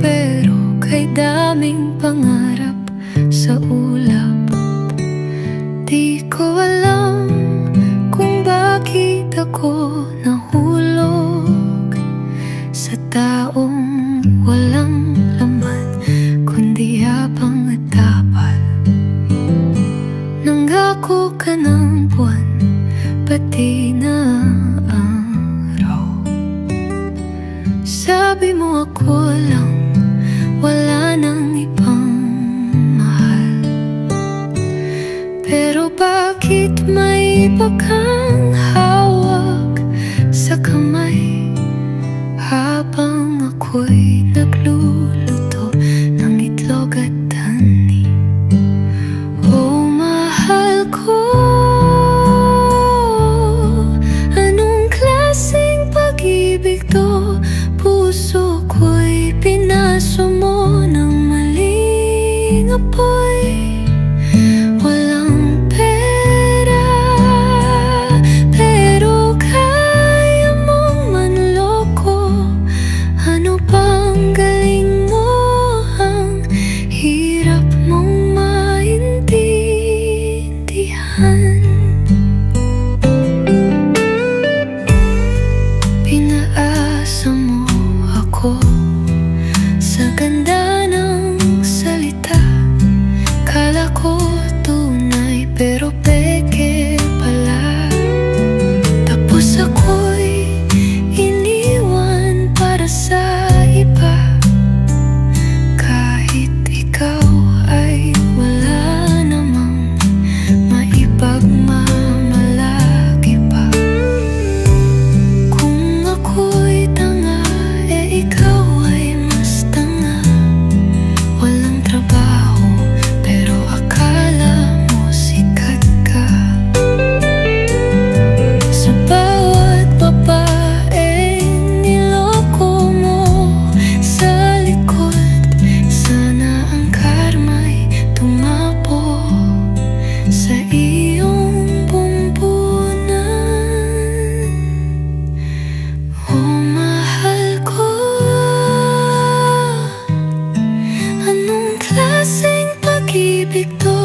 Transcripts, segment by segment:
pero kay daming pangarap sa ulap. Di ko alam kung bakit ako nahulog sa taong walang laman, kundi habang at tapal. Nangako ka ng buwan, pati na araw. Sabi mo ako lang, wala nang ibang mahal. Pero bakit may iba kang hawak sa kamay habang ako'y nagluluto ng itlog at honey? Oh, mahal ko, anong klaseng pag-ibig to? Puso ko'y pinaso mo ng maling apoy. Walang pera, pero kaya mong manloko. Ano bang galing mo? Ang hirap mong maintindihan. Pinaasa mo ako sa ganda ng salita. Kala ko tunay pero peke pala. Tapos ako'y iniwan para sa iba. Kahit ikaw ay wala namang maipagmamalaki pa. Kung ako'y tanga, ikaw ay mas tanga. Walang trabaho, pero akala mo sikat ka. Sa bawat babaeng niloko mo sa likod, sana ang karma'y tumapo sa iyong bumbunan. Oh, mahal ko, anong klaseng pag-ibig to?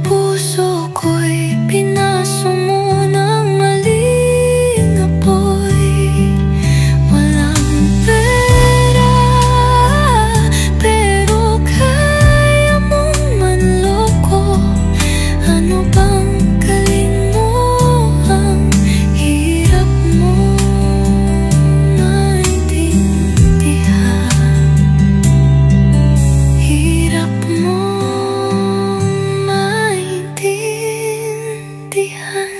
Puso ko'y pinaso mo ng maling apoy. Walang pera, pero kaya mong manloko. Ano bang galing mo? Ang hirap mong maintindihan. Hirap mong maintindihan.